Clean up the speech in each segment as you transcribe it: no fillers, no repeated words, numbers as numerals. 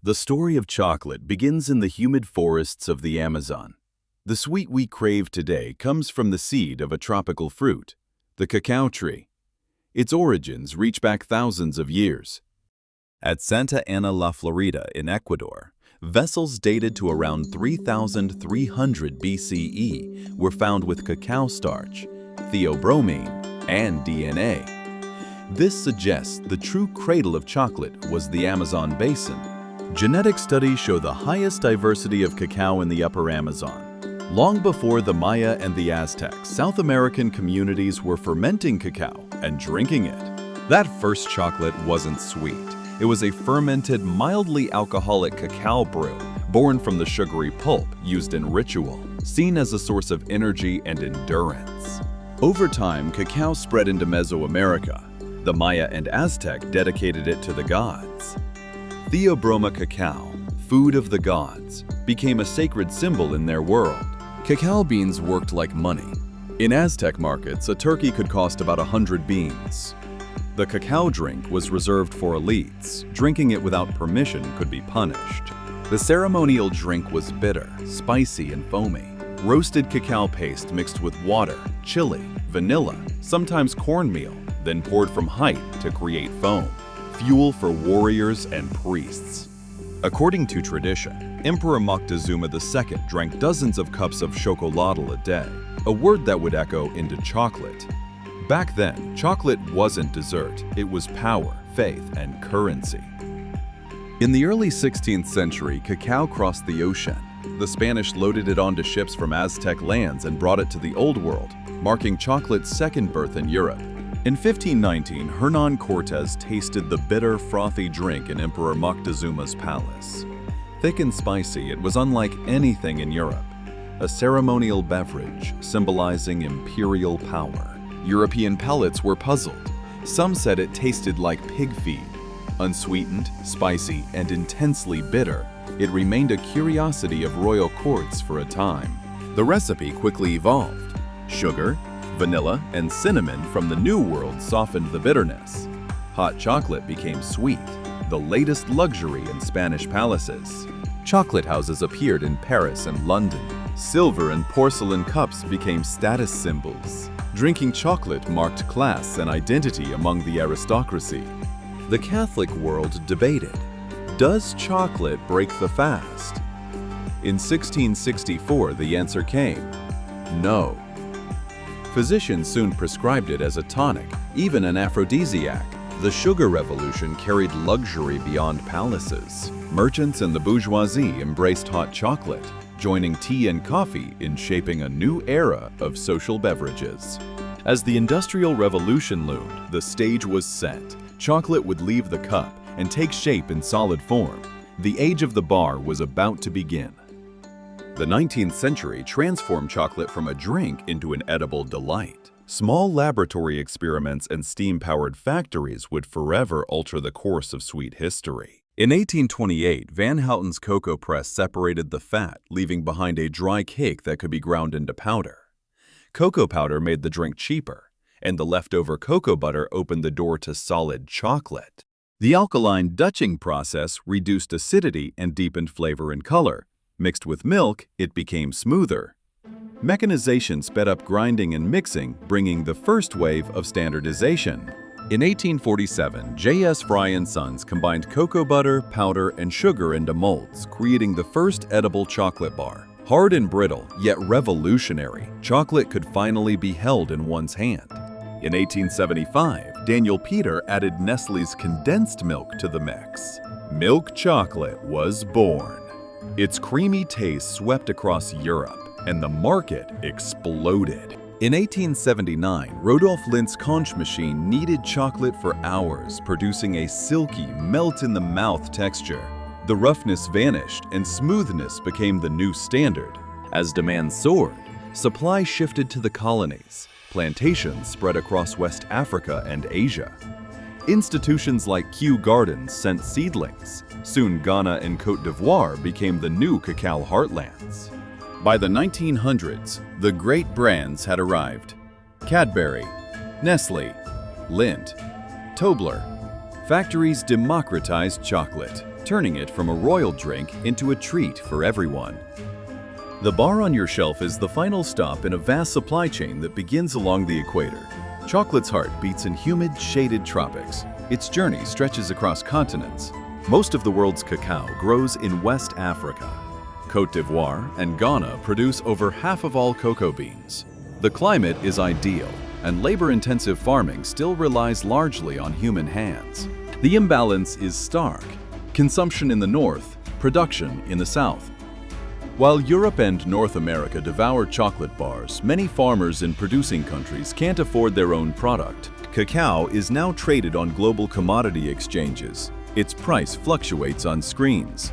The story of chocolate begins in the humid forests of the Amazon. The sweet we crave today comes from the seed of a tropical fruit, the cacao tree. Its origins reach back thousands of years. At Santa Ana la Florida in Ecuador, vessels dated to around 3,300 BCE were found with cacao starch, theobromine, and DNA. This suggests the true cradle of chocolate was the Amazon basin. Genetic studies show the highest diversity of cacao in the upper Amazon. Long before the Maya and the Aztecs, South American communities were fermenting cacao and drinking it. That first chocolate wasn't sweet. It was a fermented, mildly alcoholic cacao brew, born from the sugary pulp used in ritual, seen as a source of energy and endurance. Over time, cacao spread into Mesoamerica. The Maya and Aztec dedicated it to the gods. Theobroma cacao, food of the gods, became a sacred symbol in their world. Cacao beans worked like money. In Aztec markets, a turkey could cost about 100 beans. The cacao drink was reserved for elites. Drinking it without permission could be punished. The ceremonial drink was bitter, spicy, and foamy. Roasted cacao paste mixed with water, chili, vanilla, sometimes cornmeal, then poured from height to create foam. Fuel for warriors and priests. According to tradition, Emperor Moctezuma II drank dozens of cups of chocolatl a day, a word that would echo into chocolate. Back then, chocolate wasn't dessert, it was power, faith, and currency. In the early 16th century, cacao crossed the ocean. The Spanish loaded it onto ships from Aztec lands and brought it to the Old World, marking chocolate's second birth in Europe. In 1519, Hernan Cortes tasted the bitter, frothy drink in Emperor Moctezuma's palace. Thick and spicy, it was unlike anything in Europe, a ceremonial beverage symbolizing imperial power. European palates were puzzled. Some said it tasted like pig feed. Unsweetened, spicy, and intensely bitter, it remained a curiosity of royal courts for a time. The recipe quickly evolved. Sugar, vanilla, and cinnamon from the New World softened the bitterness. Hot chocolate became sweet, the latest luxury in Spanish palaces. Chocolate houses appeared in Paris and London. Silver and porcelain cups became status symbols. Drinking chocolate marked class and identity among the aristocracy. The Catholic world debated, does chocolate break the fast? In 1664, the answer came, no. Physicians soon prescribed it as a tonic, even an aphrodisiac. The sugar revolution carried luxury beyond palaces. Merchants and the bourgeoisie embraced hot chocolate, joining tea and coffee in shaping a new era of social beverages. As the Industrial Revolution loomed, the stage was set. Chocolate would leave the cup and take shape in solid form. The age of the bar was about to begin. The 19th century transformed chocolate from a drink into an edible delight. Small laboratory experiments and steam-powered factories would forever alter the course of sweet history. In 1828, Van Houten's cocoa press separated the fat, leaving behind a dry cake that could be ground into powder. Cocoa powder made the drink cheaper, and the leftover cocoa butter opened the door to solid chocolate. The alkaline Dutching process reduced acidity and deepened flavor and color. Mixed with milk, it became smoother. Mechanization sped up grinding and mixing, bringing the first wave of standardization. In 1847, J.S. Fry & Sons combined cocoa butter, powder, and sugar into molds, creating the first edible chocolate bar. Hard and brittle, yet revolutionary, chocolate could finally be held in one's hand. In 1875, Daniel Peter added Nestlé's condensed milk to the mix. Milk chocolate was born. Its creamy taste swept across Europe, and the market exploded. In 1879, Rodolphe Lindt's conch machine kneaded chocolate for hours, producing a silky, melt-in-the-mouth texture. The roughness vanished, and smoothness became the new standard. As demand soared, supply shifted to the colonies. Plantations spread across West Africa and Asia. Institutions like Kew Gardens sent seedlings. Soon Ghana and Côte d'Ivoire became the new cacao heartlands. By the 1900s, the great brands had arrived. Cadbury, Nestlé, Lindt, Tobler. Factories democratized chocolate. turning it from a royal drink into a treat for everyone. The bar on your shelf is the final stop in a vast supply chain that begins along the equator. Chocolate's heart beats in humid, shaded tropics. Its journey stretches across continents. Most of the world's cacao grows in West Africa. Côte d'Ivoire and Ghana produce over half of all cocoa beans. The climate is ideal, and labor-intensive farming still relies largely on human hands. The imbalance is stark: consumption in the north, production in the south. While Europe and North America devour chocolate bars, many farmers in producing countries can't afford their own product. Cacao is now traded on global commodity exchanges. Its price fluctuates on screens.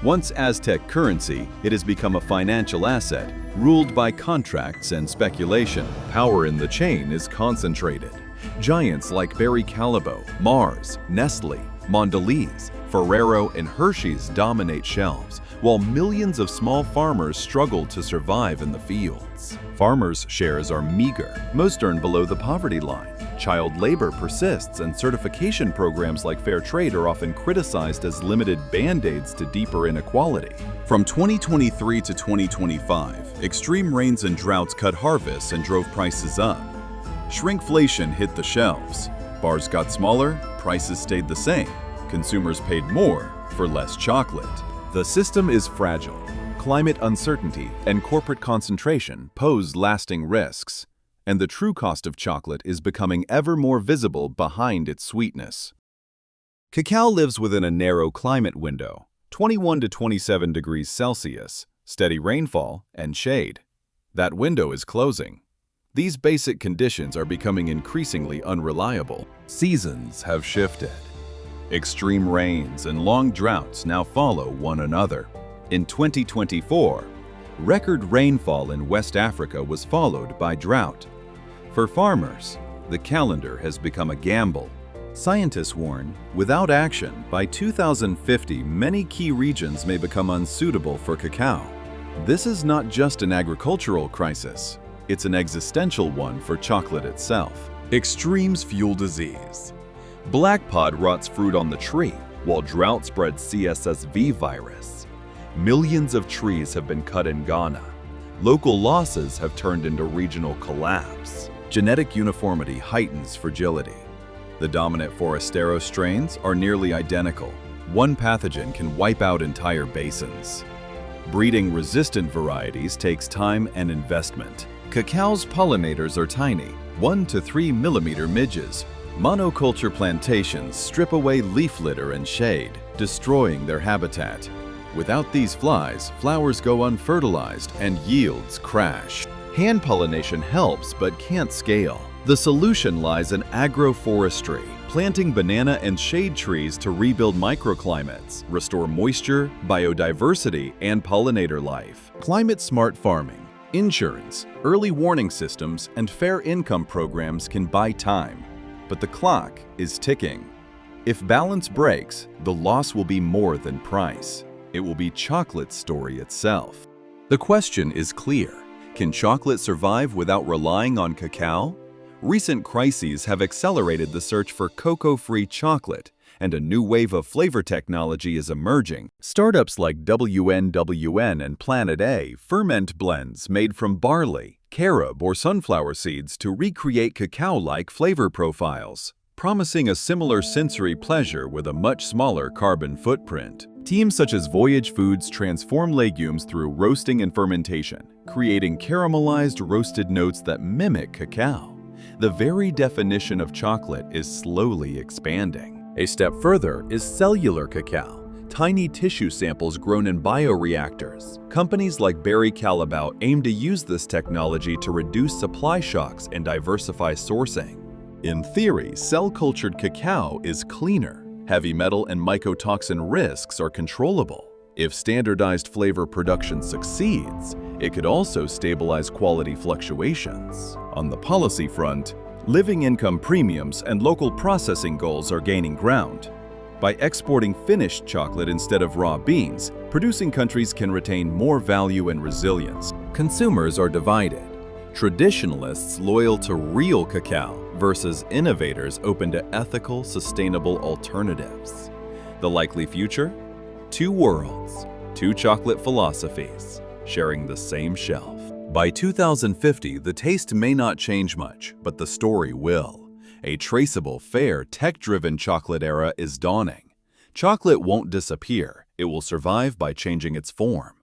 Once Aztec currency, it has become a financial asset, ruled by contracts and speculation. Power in the chain is concentrated. Giants like Barry Callebaut, Mars, Nestle, Mondelez, Ferrero, and Hershey's dominate shelves, while millions of small farmers struggle to survive in the fields. Farmers' shares are meager, most earn below the poverty line. Child labor persists, and certification programs like fair trade are often criticized as limited band-aids to deeper inequality. From 2023 to 2025, extreme rains and droughts cut harvests and drove prices up. Shrinkflation hit the shelves. Bars got smaller, prices stayed the same. Consumers paid more for less chocolate. The system is fragile. Climate uncertainty and corporate concentration pose lasting risks, and the true cost of chocolate is becoming ever more visible behind its sweetness. Cacao lives within a narrow climate window, 21 to 27 degrees Celsius, steady rainfall, and shade. That window is closing. These basic conditions are becoming increasingly unreliable. Seasons have shifted. Extreme rains and long droughts now follow one another. In 2024, record rainfall in West Africa was followed by drought. For farmers, the calendar has become a gamble. Scientists warn, without action, by 2050, many key regions may become unsuitable for cacao. This is not just an agricultural crisis, it's an existential one for chocolate itself. Extremes fuel disease. Black pod rots fruit on the tree, while drought spreads CSSV virus. Millions of trees have been cut in Ghana. Local losses have turned into regional collapse. Genetic uniformity heightens fragility. The dominant Forastero strains are nearly identical. One pathogen can wipe out entire basins. Breeding resistant varieties takes time and investment. Cacao's pollinators are tiny, 1 to 3 millimeter midges. Monoculture plantations strip away leaf litter and shade, destroying their habitat. Without these flies, flowers go unfertilized and yields crash. Hand pollination helps but can't scale. The solution lies in agroforestry, planting banana and shade trees to rebuild microclimates, restore moisture, biodiversity, and pollinator life. Climate-smart farming, insurance, early warning systems, and fair income programs can buy time. But the clock is ticking. If balance breaks, the loss will be more than price. It will be chocolate's story itself. The question is clear. Can chocolate survive without relying on cacao? Recent crises have accelerated the search for cocoa-free chocolate, and a new wave of flavor technology is emerging. Startups like WNWN and Planet A ferment blends made from barley, carob, or sunflower seeds to recreate cacao-like flavor profiles, promising a similar sensory pleasure with a much smaller carbon footprint. Teams such as Voyage Foods transform legumes through roasting and fermentation, creating caramelized roasted notes that mimic cacao. The very definition of chocolate is slowly expanding. A step further is cellular cacao, tiny tissue samples grown in bioreactors. Companies like Barry Callebaut aim to use this technology to reduce supply shocks and diversify sourcing. In theory, cell-cultured cacao is cleaner. Heavy metal and mycotoxin risks are controllable. If standardized flavor production succeeds, it could also stabilize quality fluctuations. On the policy front, living income premiums and local processing goals are gaining ground. By exporting finished chocolate instead of raw beans, producing countries can retain more value and resilience. Consumers are divided. Traditionalists loyal to real cacao versus innovators open to ethical, sustainable alternatives. The likely future? Two worlds, two chocolate philosophies, sharing the same shelf. By 2050, the taste may not change much, but the story will. A traceable, fair, tech-driven chocolate era is dawning. Chocolate won't disappear. It will survive by changing its form.